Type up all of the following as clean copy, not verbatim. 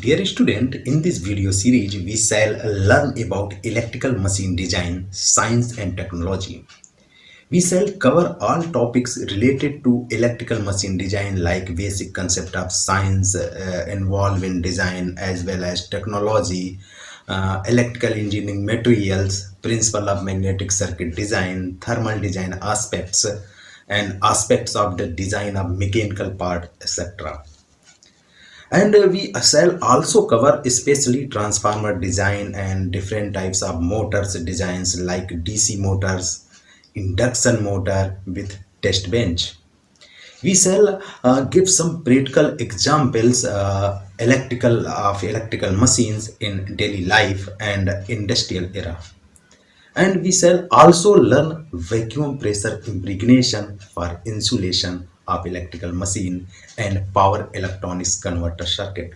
Dear student, in this video series, we shall learn about electrical machine design, science and technology. We shall cover all topics related to electrical machine design like basic concept of science involved in design as well as technology, electrical engineering materials, principle of magnetic circuit design, thermal design aspects, and aspects of the design of mechanical part, etc. And we shall also cover especially transformer design and different types of motors designs like DC motors, induction motor with test bench. We shall give some practical examples electrical machines in daily life and industrial era. And we shall also learn vacuum pressure impregnation for insulation of electrical machine and power electronics converter circuit.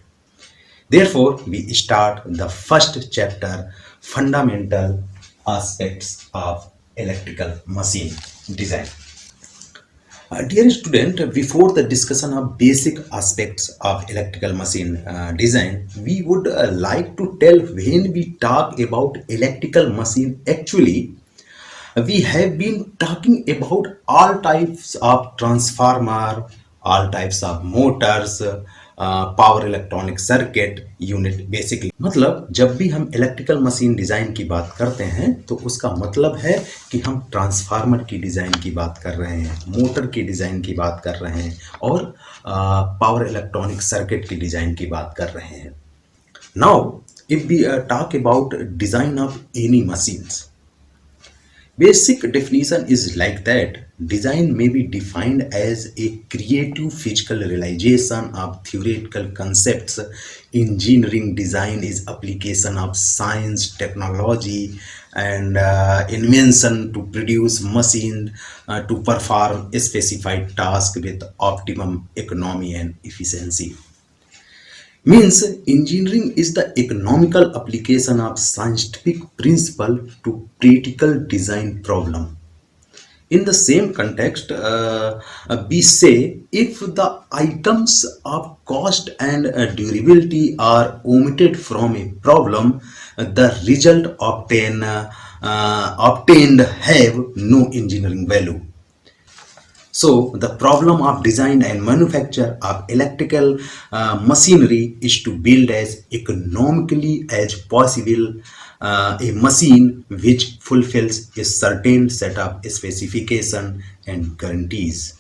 Therefore, we start the first chapter, fundamental aspects of electrical machine design. Dear student, before the discussion of basic aspects of electrical machine design, we would like to tell when we talk about electrical machine, actually, we have been talking about all types of transformer, all types of motors, power electronic circuit unit basically मतलब जब भी हम electrical machine design की बात करते हैं तो उसका मतलब है कि हम ट्रांसफार्मर की डिज़ाइन की बात कर रहे हैं, मोटर की डिज़ाइन की बात कर रहे हैं और पावर इलेक्ट्रॉनिक सर्किट की डिज़ाइन की बात कर रहे हैं. Now if we talk about design of any machines, basic definition is like that. Design may be defined as a creative physical realization of theoretical concepts. Engineering design is application of science, technology, and invention to produce machine to perform a specified task with optimum economy and efficiency. Means engineering is the economical application of scientific principle to practical design problem. In the same context, we say if the items of cost and durability are omitted from a problem, the result obtained have no engineering value. So the problem of design and manufacture of electrical machinery is to build as economically as possible a machine which fulfills a certain set of specification and guarantees.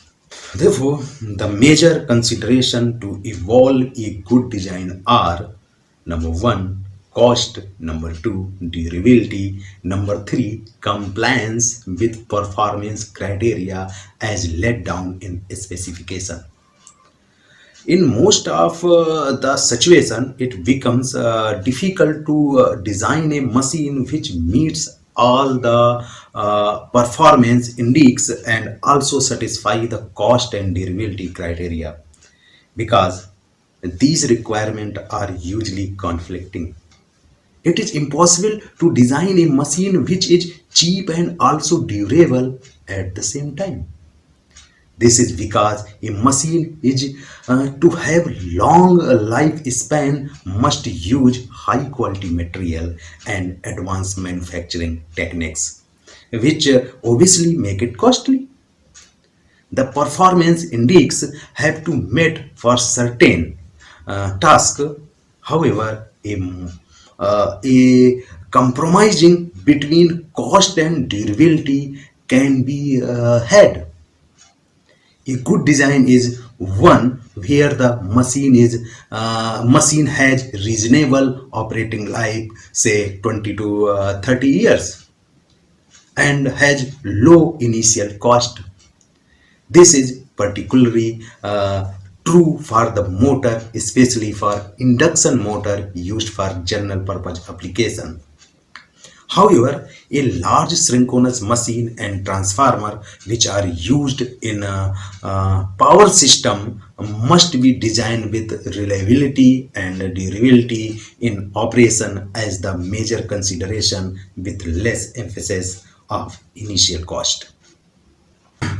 Therefore, the major consideration to evolve a good design are: number one, cost; number two, durability; number three, compliance with performance criteria as laid down in specification. In most of the situation, it becomes difficult to design a machine which meets all the performance index and also satisfy the cost and durability criteria, because these requirements are usually conflicting. It is impossible to design a machine which is cheap and also durable at the same time. This is because a machine is to have long lifespan must use high quality material and advanced manufacturing techniques, which obviously make it costly. The performance index have to meet for certain task. However, a compromising between cost and durability can be had. A good design is one where the machine has reasonable operating life, say 20 to 30 years, and has low initial cost. This is particularly true for the motor, especially for induction motor used for general purpose application. However, a large synchronous machine and transformer which are used in a power system must be designed with reliability and durability in operation as the major consideration, with less emphasis of initial cost.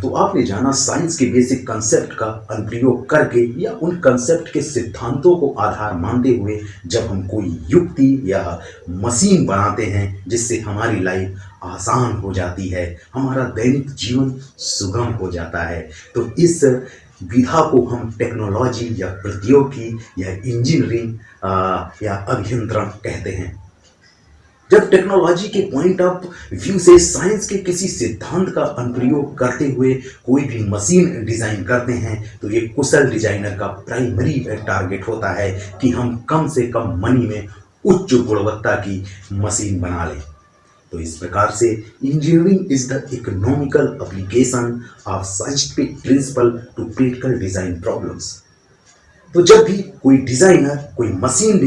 तो आपने जाना science के basic concept का अनुप्रयोग करके या उन concept के सिद्धांतों को आधार मानते हुए जब हम कोई युक्ति या मशीन बनाते हैं जिससे हमारी लाइफ आसान हो जाती है, हमारा दैनिक जीवन सुगम हो जाता है, तो इस विधा को हम टेक्नोलॉजी या प्रौद्योगिकी या इंजीनियरिंग या अभियंत्रण कहते हैं। जब टेक्नोलॉजी के पॉइंट ऑफ व्यू से साइंस के किसी सिद्धांत का अनुप्रयोग करते हुए कोई भी मशीन डिजाइन करते हैं तो ये कुशल डिजाइनर का प्राइमरी टारगेट होता है कि हम कम से कम मनी में उच्च गुणवत्ता की मशीन बना लें। तो इस प्रकार से engineering is the economical application of scientific principle to practical design problems. तो जब भी कोई डिजाइनर कोई मशीन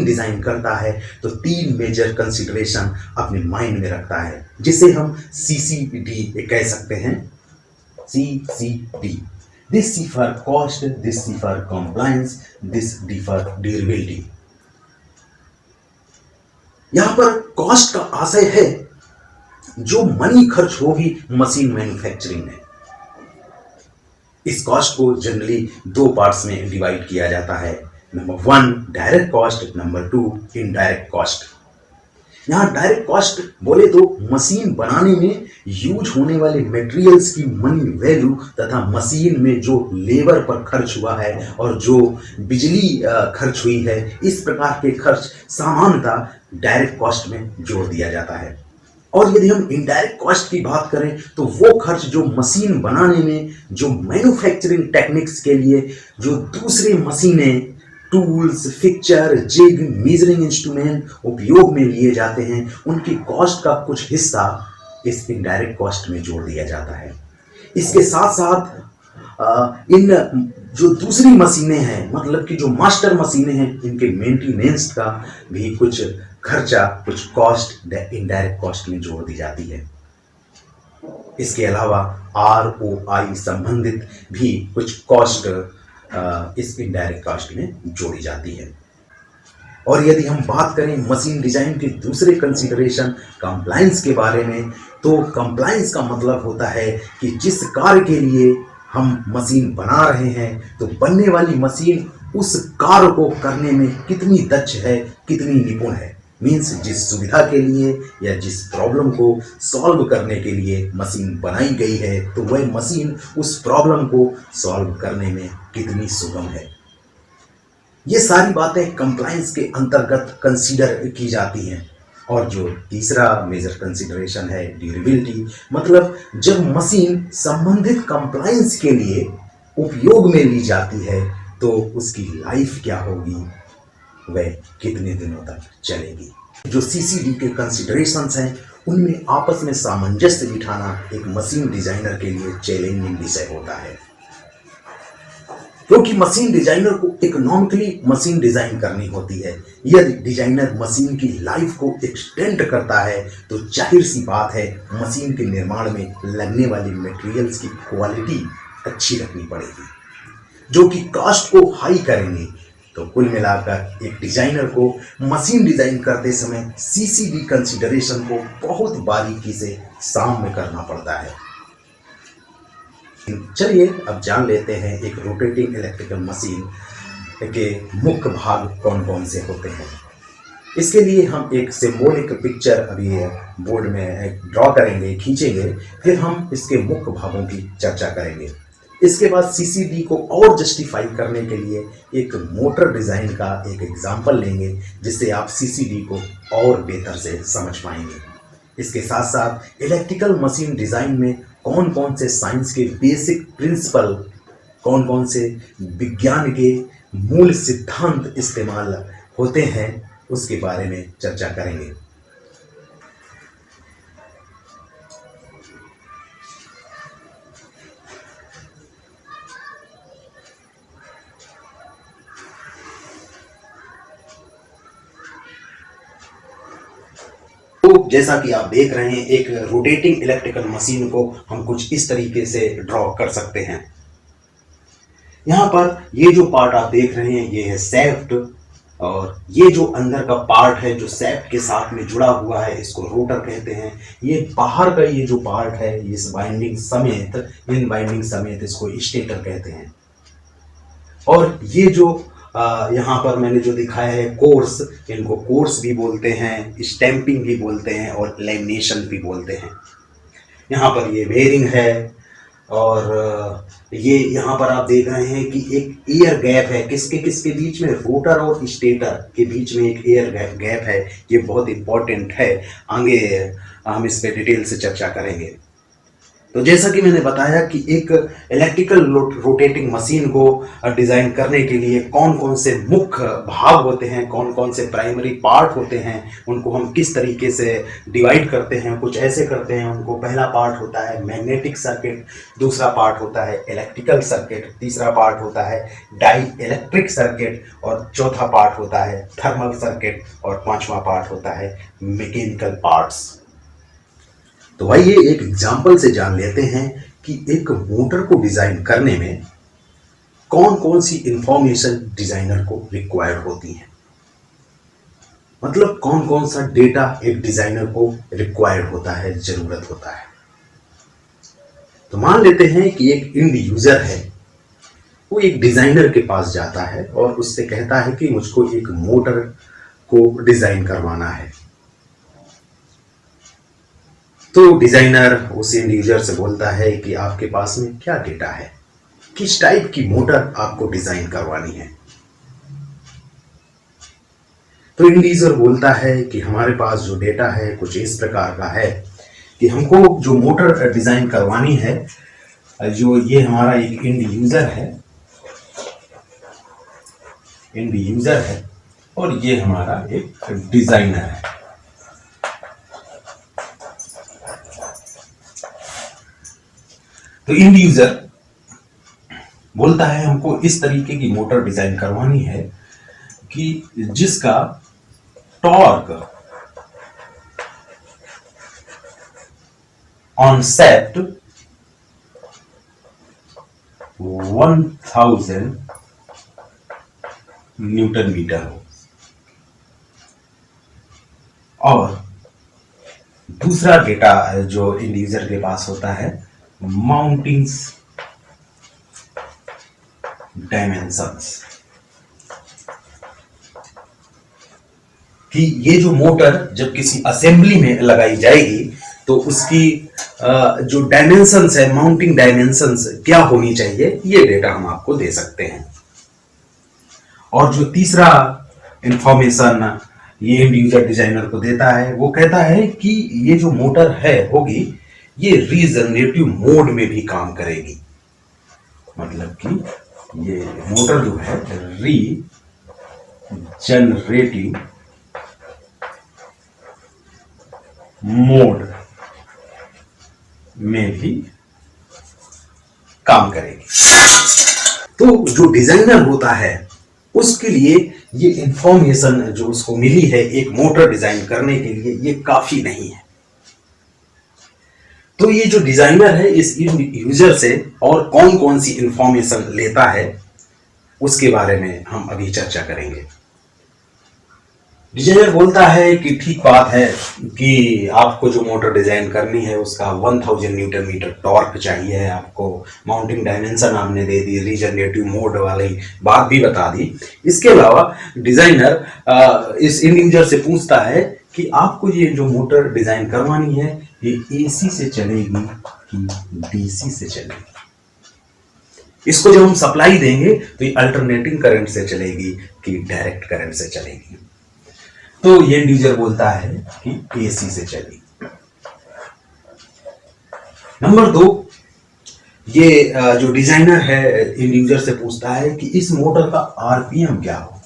डिजाइन करता है तो तीन मेजर कंसिडरेशन अपने माइंड में रखता है, जिसे हम CCD कह सकते हैं। CCD, this C for cost, this C for compliance, this D for durability. यहां पर कॉस्ट का आशय है जो मनी खर्च होगी मशीन मैन्युफैक्चरिंग में। इस कॉस्ट को जनरली दो पार्ट्स में डिवाइड किया जाता है। Number 1 direct cost, number 2 indirect cost. यहाँ डायरेक्ट कॉस्ट बोले तो मशीन बनाने में यूज होने वाले मटेरियल्स की मनी वैल्यू तथा मशीन में जो लेबर पर खर्च हुआ है और जो बिजली खर्च हुई है, इस प्रकार के खर्च सामान्यतः डायरेक्ट कॉस्ट में जोड़ दिया जाता है। और यदि हम इनडायरेक्ट कॉस्ट की बात करें तो वो खर्च जो मशीन बनाने में, जो मैन्युफैक्चरिंग टेक्निक्स के लिए जो दूसरे मशीनें, tools, fixture, jig, measuring instrument उपयोग में लिए जाते हैं, उनकी कॉस्ट का कुछ हिस्सा इस इनडायरेक्ट कॉस्ट में जोड़ दिया जाता है। इसके साथ साथ इन जो दूसरी मशीनें हैं, मतलब कि जो मास्टर मशीनें हैं, इनके मेंटेनेंस का भी कुछ खर्चा, कुछ कॉस्ट इनडायरेक्ट कॉस्ट में जोड़ दी जाती है। इसके अलावा ROI संबंधित भी कुछ कॉस्ट इस इनडायरेक्ट कॉस्ट में जोड़ी जाती है। और यदि हम बात करें मशीन डिजाइन के दूसरे कंसीडरेशन कंप्लायंस के बारे में, तो कंप्लायंस का मतलब होता है कि जिस कार्य के लिए हम मशीन बना रहे हैं तो बनने वाली मशीन उस कार्य को करने में कितनी दक्ष है, कितनी निपुण है। मीन्स जिस सुविधा के लिए या जिस प्रॉब्लम को सॉल्व करने के लिए मशीन बनाई गई है तो वह मशीन उस प्रॉब्लम को सॉल्व करने में कितनी सुगम है। ये सारी बातें कंप्लायंस के अंतर्गत कंसीडर की जाती हैं। और जो तीसरा मेजर कंसीडरेशन है ड्यूरेबिलिटी, मतलब जब मशीन संबंधित कंप्लायंस के लिए उपयोग में ली जाती है तो उसकी लाइफ क्या होगी, वह कितने दिनों तक चलेगी। जो CCD के कंसीडरेशंस हैं उनमें आपस में सामंजस्य बिठाना एक मशीन डिजाइनर के लिए चैलेंजिंग विषय होता है, क्योंकि मशीन डिजाइनर को इकोनॉमिकली मशीन डिजाइन करनी होती है। यदि डिजाइनर मशीन की लाइफ को एक्सटेंड करता है तो जाहिर सी बात है मशीन के निर्माण में लगने वाली मटेरियल्स की क्वालिटी अच्छी रखनी पड़ेगी, जो कि कॉस्ट को हाई करेंगे। तो कुल मिलाकर एक डिजाइनर को मशीन डिजाइन करते समय CCD कंसीडरेशन को बहुत बारीकी से सामने करना पड़ता है। चलिए अब जान लेते हैं एक रोटेटिंग इलेक्ट्रिकल मशीन के मुख्य भाग कौन कौन से होते हैं। इसके लिए हम एक सिंबॉलिक पिक्चर अभी बोर्ड में ड्रॉ करेंगे, खींचेंगे, फिर हम इसके मुख्य भागों की चर्चा करेंगे। इसके बाद CCD को और जस्टिफाई करने के लिए एक मोटर डिज़ाइन का एक एग्जाम्पल लेंगे, जिससे आप CCD को और बेहतर से समझ पाएंगे। इसके साथ साथ इलेक्ट्रिकल मशीन डिज़ाइन में कौन कौन से साइंस के बेसिक प्रिंसिपल, कौन कौन से विज्ञान के मूल सिद्धांत इस्तेमाल होते हैं, उसके बारे में चर्चा करेंगे। तो जैसा कि आप देख रहे हैं, एक रोटेटिंग इलेक्ट्रिकल मशीन को हम कुछ इस तरीके से ड्रॉ कर सकते हैं। यहाँ पर ये जो पार्ट आप देख रहे हैं ये है सैफ्ट, और ये जो अंदर का पार्ट है जो सैफ्ट के साथ में जुड़ा हुआ है इसको रोटर कहते हैं। ये बाहर का ये जो पार्ट है इस वाइंडिंग समेत, इन वाइंडिंग समेत इसको स्टेटर कहते हैं। और ये जो यहाँ पर मैंने जो दिखाया है कोर्स, इनको कोर्स भी बोलते हैं, स्टैंपिंग भी बोलते हैं और लैमिनेशन भी बोलते हैं। यहाँ पर ये बेयरिंग है और ये यहाँ पर आप देख रहे हैं कि एक एयर गैप है किसके किसके बीच में, रोटर और स्टेटर के बीच में एक एयर गैप है। ये बहुत इंपॉर्टेंट है, आगे हम इस पे डिटेल से चर्चा करेंगे। तो जैसा कि मैंने बताया कि एक इलेक्ट्रिकल रोटेटिंग मशीन को डिज़ाइन करने के लिए कौन कौन से मुख्य भाग होते हैं, कौन कौन से प्राइमरी पार्ट होते हैं, उनको हम किस तरीके से डिवाइड करते हैं, कुछ ऐसे करते हैं उनको। पहला पार्ट होता है मैग्नेटिक सर्किट, दूसरा पार्ट होता है इलेक्ट्रिकल सर्किट, तीसरा पार्ट होता है डाई इलेक्ट्रिक सर्किट और चौथा पार्ट होता है थर्मल सर्किट और पांचवा पार्ट होता है मैकेनिकल पार्ट्स। तो आइए एक एग्जाम्पल से जान लेते हैं कि एक मोटर को डिजाइन करने में कौन कौन सी इंफॉर्मेशन डिजाइनर को रिक्वायर्ड होती है, मतलब कौन कौन सा डेटा एक डिजाइनर को रिक्वायर्ड होता है, जरूरत होता है। तो मान लेते हैं कि एक इंड यूजर है, वो एक डिजाइनर के पास जाता है और उससे कहता है कि मुझको एक मोटर को डिजाइन करवाना है। तो डिजाइनर उस इंड यूजर से बोलता है कि आपके पास में क्या डेटा है, किस टाइप की मोटर आपको डिजाइन करवानी है। तो इंड यूजर बोलता है कि हमारे पास जो डेटा है कुछ इस प्रकार का है कि हमको जो मोटर डिजाइन करवानी है, जो ये हमारा एक इंड यूजर है और ये हमारा एक डिजाइनर है। तो इंड यूजर बोलता है हमको इस तरीके की मोटर डिजाइन करवानी है कि जिसका torque on set 1000 newton metre हो और दूसरा डेटा जो इंड यूजर के पास होता है माउंटिंग्स डायमेंशंस, कि ये जो मोटर जब किसी असेंबली में लगाई जाएगी तो उसकी जो डायमेंशंस है, माउंटिंग डायमेंशंस क्या होनी चाहिए, ये डेटा हम आपको दे सकते हैं। और जो तीसरा इंफॉर्मेशन ये इंड यूजर डिजाइनर को देता है, वो कहता है कि ये जो मोटर है होगी ये रीजनरेटिव मोड में भी काम करेगी, मतलब कि ये मोटर जो है रीजनरेटिव मोड में भी काम करेगी। तो जो डिजाइनर होता है उसके लिए ये इंफॉर्मेशन जो उसको मिली है एक मोटर डिजाइन करने के लिए, ये काफी नहीं है। तो ये जो डिजाइनर है इस यूजर से और कौन कौन सी इंफॉर्मेशन लेता है उसके बारे में हम अभी चर्चा करेंगे। डिजाइनर बोलता है कि ठीक बात है कि आपको जो मोटर डिजाइन करनी है उसका 1000 न्यूटन मीटर टॉर्क चाहिए है, आपको माउंटिंग डायमेंशन आपने दे दी, रीजनरेटिव मोड वाली बात भी बता दी। इसके अलावा डिजाइनर इस इंड यूजर से पूछता है कि आपको ये जो मोटर डिजाइन करवानी है ये एसी से चलेगी कि डीसी से चलेगी। इसको जब हम सप्लाई देंगे तो ये अल्टरनेटिंग करंट से चलेगी कि डायरेक्ट करंट से चलेगी। तो ये यूजर बोलता है कि एसी से चलेगी। नंबर 2, ये जो डिजाइनर है इन यूजर से पूछता है कि इस मोटर का आरपीएम क्या होगा।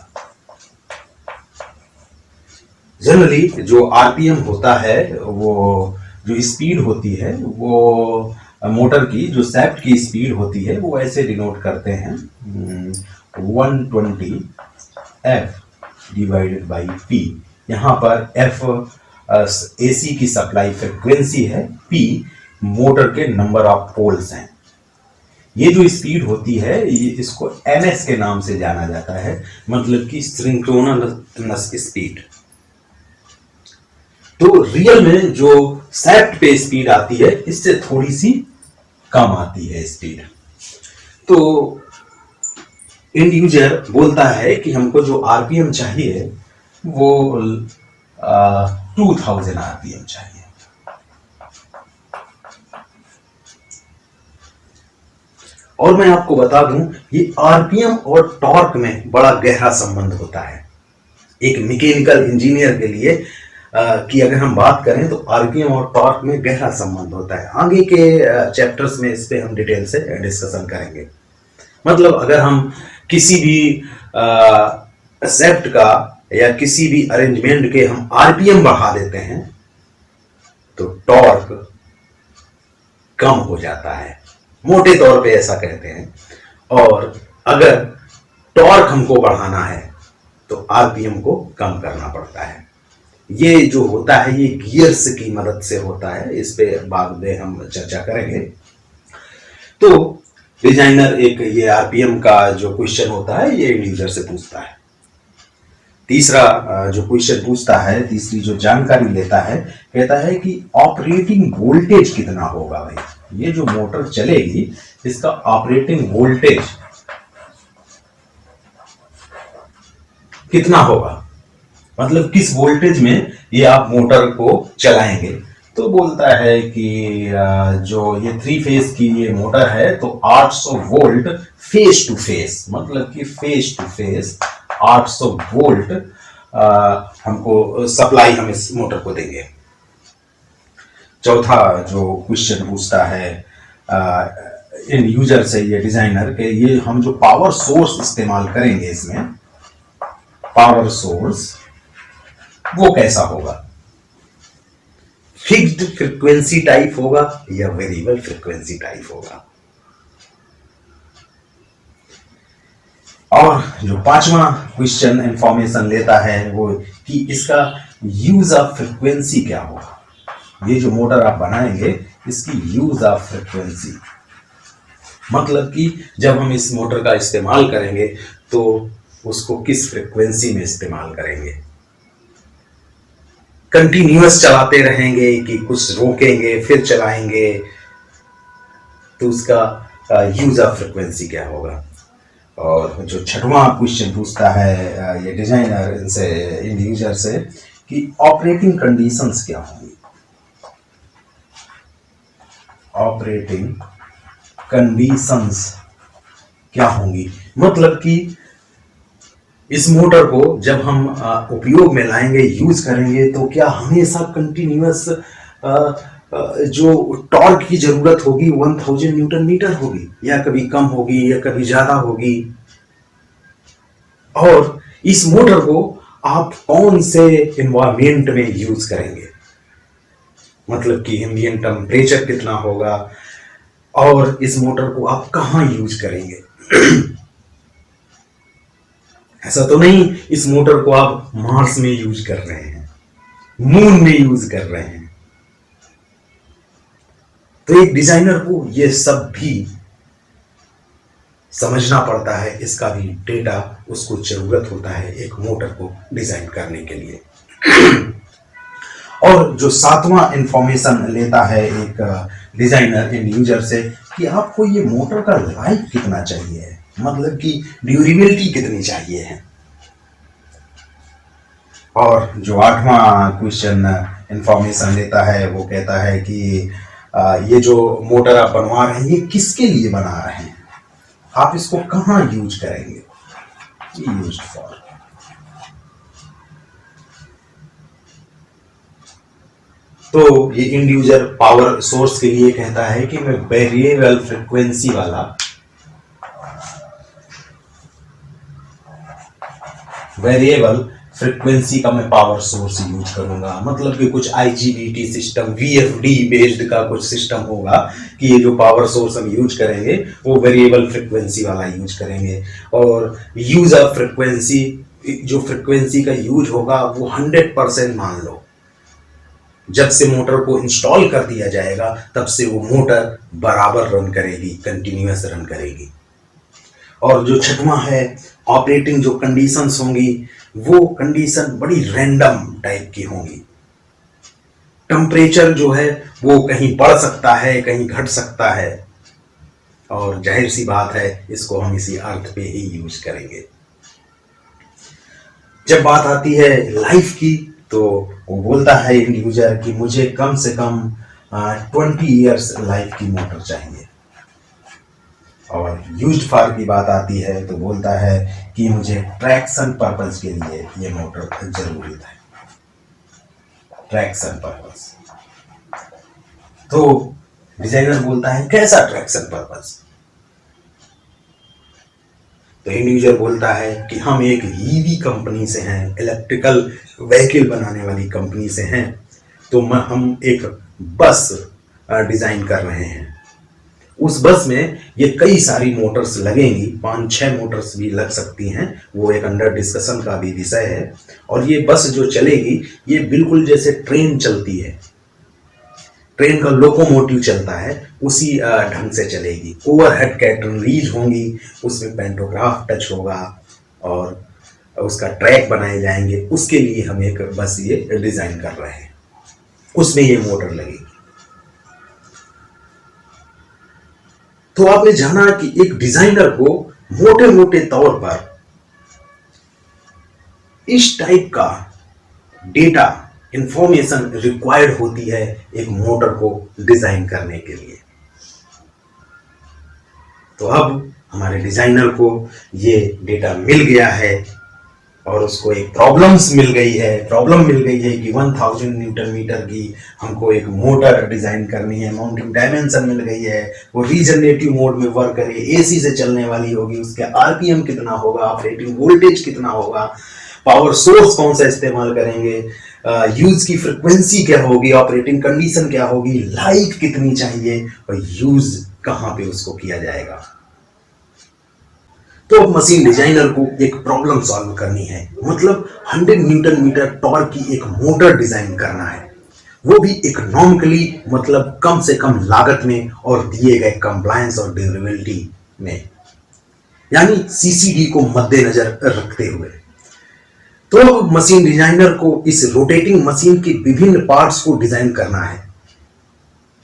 जनरली जो आरपीएम होता है, वो जो स्पीड होती है, वो मोटर की जो शाफ्ट की स्पीड होती है वो ऐसे डिनोट करते हैं 120 F डिवाइडेड बाई P। यहाँ पर F एसी की सप्लाई फ्रिक्वेंसी है, P मोटर के नंबर ऑफ पोल्स हैं। ये जो स्पीड होती है ये इसको ns के नाम से जाना जाता है, मतलब कि सिंक्रोनस स्पीड। तो रियल में जो शाफ्ट पे स्पीड आती है इससे थोड़ी सी कम आती है स्पीड। तो एंड यूजर बोलता है कि हमको जो आरपीएम चाहिए वो 2000 आरपीएम चाहिए। और मैं आपको बता दूं ये आरपीएम और टॉर्क में बड़ा गहरा संबंध होता है एक मैकेनिकल इंजीनियर के लिए। कि अगर हम बात करें तो आरपीएम और टॉर्क में गहरा संबंध होता है। आगे के चैप्टर्स में इस पे हम डिटेल से डिस्कशन करेंगे। मतलब अगर हम किसी भी सेप्ट का या किसी भी अरेंजमेंट के हम आरपीएम बढ़ा देते हैं तो टॉर्क कम हो जाता है, मोटे तौर पे ऐसा कहते हैं। और अगर टॉर्क हमको बढ़ाना है तो आरपीएम को कम करना पड़ता है। ये जो होता है ये गियर्स की मदद से होता है, इस पे बाद में हम चर्चा करेंगे। तो डिजाइनर एक ये आरपीएम का जो क्वेश्चन होता है ये यूजर से पूछता है। तीसरा जो क्वेश्चन पूछता है, तीसरी जो जानकारी लेता है, कहता है कि ऑपरेटिंग वोल्टेज कितना होगा। भाई ये जो मोटर चलेगी इसका ऑपरेटिंग वोल्टेज कितना होगा, मतलब किस वोल्टेज में ये आप मोटर को चलाएंगे। तो बोलता है कि जो ये 3 फेज की ये मोटर है तो 800 वोल्ट फेस टू फेस, मतलब कि फेस टू फेस 800 वोल्ट हमको सप्लाई हम इस मोटर को देंगे। चौथा जो क्वेश्चन पूछता है इन यूजर से ये डिजाइनर के, ये हम जो पावर सोर्स इस्तेमाल करेंगे इसमें, पावर सोर्स वो कैसा होगा, फिक्स्ड फ्रीक्वेंसी टाइप होगा या वेरिएबल फ्रीक्वेंसी टाइप होगा। और जो पांचवा क्वेश्चन इंफॉर्मेशन लेता है वो कि इसका यूज ऑफ फ्रीक्वेंसी क्या होगा। ये जो मोटर आप बनाएंगे इसकी यूज ऑफ फ्रीक्वेंसी, मतलब कि जब हम इस मोटर का इस्तेमाल करेंगे तो उसको किस फ्रीक्वेंसी में इस्तेमाल करेंगे। कंटिन्यूअस चलाते रहेंगे कि कुछ रोकेंगे फिर चलाएंगे, तो उसका यूज ऑफ फ्रीक्वेंसी क्या होगा। और जो छठवां क्वेश्चन पूछता है ये डिजाइनर इनसे, इन यूजर से, कि ऑपरेटिंग कंडीशंस क्या होंगी। ऑपरेटिंग कंडीशंस क्या होंगी, मतलब कि इस मोटर को जब हम उपयोग में लाएंगे, यूज करेंगे, तो क्या हमेशा कंटिन्यूअस जो टॉर्क की जरूरत होगी 1000 न्यूटन मीटर होगी, या कभी कम होगी या कभी ज्यादा होगी। और इस मोटर को आप कौन से एनवायरमेंट में यूज करेंगे, मतलब कि एम्बिएंट टेम्परेचर कितना होगा, और इस मोटर को आप कहां यूज करेंगे। ऐसा तो नहीं इस मोटर को आप मार्स में यूज कर रहे हैं, मून में यूज कर रहे हैं। तो एक डिजाइनर को ये सब भी समझना पड़ता है, इसका भी डेटा उसको जरूरत होता है एक मोटर को डिजाइन करने के लिए। और जो सातवां इंफॉर्मेशन लेता है एक डिजाइनर इन यूजर से, कि आपको ये मोटर का लाइफ कितना चाहिए, मतलब कि ड्यूरेबिलिटी कितनी चाहिए है। और जो आठवां क्वेश्चन इंफॉर्मेशन लेता है वो कहता है कि ये जो मोटर आप बनवा रहे हैं ये किसके लिए बना रहे हैं, आप इसको कहां यूज करेंगे। यूज्ड फॉर, तो ये इंड यूजर पावर सोर्स के लिए कहता है कि मैं वेरिएबल फ्रीक्वेंसी वाला, वेरिएबल फ्रीक्वेंसी का मैं पावर सोर्स यूज करूंगा, मतलब कि कुछ आईजीबीटी सिस्टम, वीएफडी बेस्ड का कुछ सिस्टम होगा कि ये जो पावर सोर्स हम यूज करेंगे वो वेरिएबल फ्रीक्वेंसी वाला यूज करेंगे। और यूज ऑफ फ्रीक्वेंसी, जो फ्रीक्वेंसी का यूज होगा वो 100% मान लो, जब से मोटर को इंस्टॉल कर दिया जाएगा तब से वो मोटर बराबर रन करेगी, कंटिन्यूअस रन करेगी। और जो छठवां है, ऑपरेटिंग जो कंडीशंस होंगी वो कंडीशन बड़ी रैंडम टाइप की होंगी। टेम्परेचर जो है वो कहीं बढ़ सकता है, कहीं घट सकता है, और जाहिर सी बात है इसको हम इसी अर्थ पे ही यूज करेंगे। जब बात आती है लाइफ की, तो वो बोलता है एंड यूजर कि मुझे कम से कम 20 ईयर्स लाइफ की मोटर चाहिए। और यूज्ड फॉर की बात आती है तो बोलता है कि मुझे ट्रैक्शन पर्पस के लिए ये मोटर जरूरी है, ट्रैक्शन पर्पस। तो डिजाइनर बोलता है कैसा ट्रैक्शन पर्पस? तो एंड यूजर बोलता है कि हम एक ईवी कंपनी से हैं, इलेक्ट्रिकल व्हीकल बनाने वाली कंपनी से हैं, तो हम एक बस डिजाइन कर रहे हैं। उस बस में ये कई सारी मोटर्स लगेंगी, 5-6 मोटर्स भी लग सकती हैं, वो एक अंडर डिस्कशन का भी विषय है। और ये बस जो चलेगी ये बिल्कुल जैसे ट्रेन चलती है, ट्रेन का लोकोमोटिव चलता है उसी ढंग से चलेगी। ओवरहेड कैटनरीज होंगी, उसमें पेंटोग्राफ टच होगा और उसका ट्रैक बनाए जाएंगे। उसके लिए हम एक बस ये डिजाइन कर रहे हैं, उसमें ये मोटर लगेगी। तो आपने जाना कि एक डिजाइनर को मोटे मोटे तौर पर इस टाइप का डेटा इंफॉर्मेशन रिक्वायर्ड होती है एक मोटर को डिजाइन करने के लिए। तो अब हमारे डिजाइनर को ये डेटा मिल गया है और उसको एक प्रॉब्लम मिल गई है कि 1000 न्यूटन मीटर की हमको एक मोटर डिजाइन करनी है, माउंटिंग डायमेंशन मिल गई है, वो रीजनरेटिव मोड में वर्क करे, एसी से चलने वाली होगी, उसके आरपीएम कितना होगा, ऑपरेटिंग वोल्टेज कितना होगा, पावर सोर्स कौन सा इस्तेमाल करेंगे, यूज की फ्रिक्वेंसी क्या होगी, ऑपरेटिंग कंडीशन क्या होगी, लाइफ कितनी चाहिए और यूज कहां पे उसको किया जाएगा। तो अब मशीन डिजाइनर को एक प्रॉब्लम सॉल्व करनी है, मतलब 100 न्यूटन मीटर टॉर्क की एक मोटर डिजाइन करना है, वो भी इकोनॉमिकली, मतलब कम से कम लागत में और दिए गए कंप्लायंस और ड्यूरेबिलिटी में, यानी सीसीडी को मद्देनजर रखते हुए। तो मशीन डिजाइनर को इस रोटेटिंग मशीन के विभिन्न पार्ट्स को डिजाइन करना है,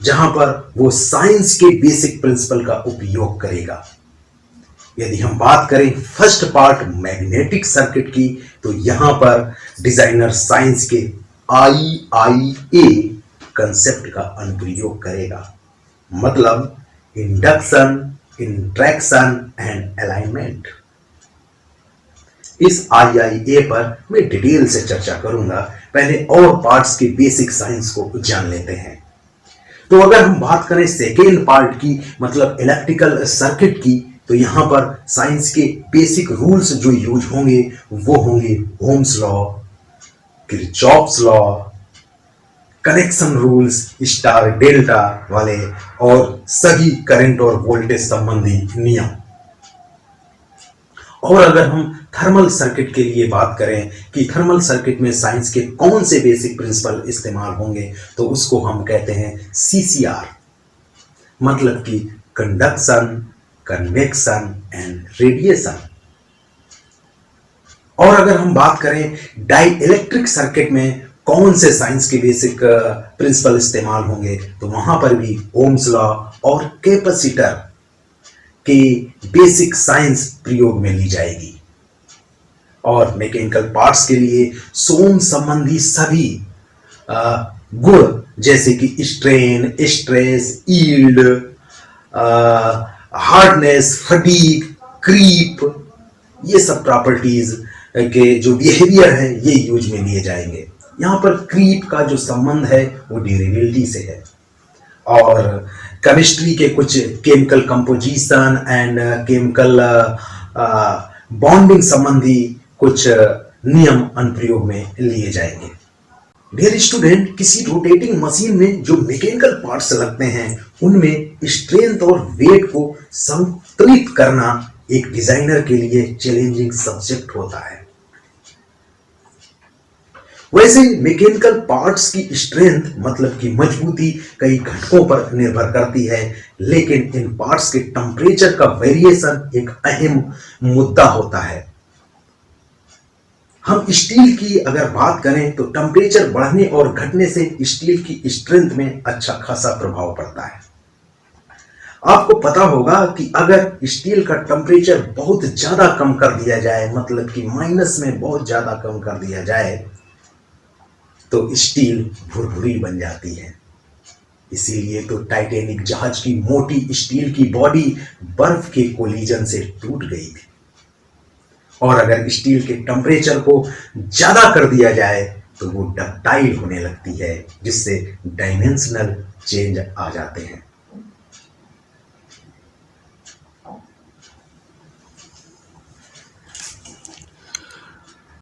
जहां पर वो साइंस के बेसिक प्रिंसिपल का उपयोग करेगा। यदि हम बात करें फर्स्ट पार्ट मैग्नेटिक सर्किट की, तो यहां पर डिजाइनर साइंस के IIA कंसेप्ट का अनुप्रयोग करेगा, मतलब इंडक्शन, इंट्रैक्शन एंड अलाइनमेंट। इस IIA पर मैं डिटेल से चर्चा करूंगा, पहले और पार्ट्स के बेसिक साइंस को जान लेते हैं। तो अगर हम बात करें सेकेंड पार्ट की, मतलब इलेक्ट्रिकल सर्किट की, तो यहां पर साइंस के बेसिक रूल्स जो यूज होंगे वो होंगे Ohm's law, Kirchhoff's law, connection rules, star delta वाले और सभी करंट और वोल्टेज संबंधी नियम। और अगर हम थर्मल सर्किट के लिए बात करें कि थर्मल सर्किट में साइंस के कौन से बेसिक प्रिंसिपल इस्तेमाल होंगे, तो उसको हम कहते हैं CCR, मतलब कि कंडक्शन, कन्वेक्शन एंड रेडिएशन। और अगर हम बात करें डाइइलेक्ट्रिक सर्किट में कौन से साइंस के बेसिक प्रिंसिपल इस्तेमाल होंगे, तो वहां पर भी ओम्स लॉ और कैपेसिटर के बेसिक साइंस प्रयोग में ली जाएगी। और मैकेनिकल पार्ट्स के लिए सोम संबंधी सभी गुण, जैसे कि strain, stress, yield, hardness, fatigue, creep, ये सब प्रॉपर्टीज के जो बिहेवियर है ये यूज में लिए जाएंगे। यहाँ पर क्रीप का जो संबंध है वो ड्यूरेबिलिटी से है, और केमिस्ट्री के कुछ chemical composition and chemical bonding संबंधी कुछ नियम अनुप्रयोग में लिए जाएंगे। डियर स्टूडेंट, किसी रोटेटिंग मशीन में जो मैकेनिकल पार्ट्स लगते हैं उनमें स्ट्रेंथ और वेट को संतुलित करना एक डिजाइनर के लिए चैलेंजिंग सब्जेक्ट होता है। वैसे मैकेनिकल पार्ट्स की स्ट्रेंथ मतलब की मजबूती कई घटकों पर निर्भर करती है, लेकिन इन पार्ट्स के टेम्परेचर का वेरिएशन एक अहम मुद्दा होता है। हम स्टील की अगर बात करें तो टेम्परेचर बढ़ने और घटने से स्टील की स्ट्रेंथ में अच्छा खासा प्रभाव पड़ता है। आपको पता होगा कि अगर स्टील का टेम्परेचर बहुत ज्यादा कम कर दिया जाए, मतलब कि माइनस में बहुत ज्यादा कम कर दिया जाए, तो स्टील भुरभुरी बन जाती है। इसीलिए तो टाइटैनिक जहाज की मोटी स्टील की बॉडी बर्फ के कोलिजन से टूट गई थी। और अगर स्टील के टेम्परेचर को ज्यादा कर दिया जाए तो वो डक्टाइल होने लगती है, जिससे डायमेंशनल चेंज आ जाते हैं।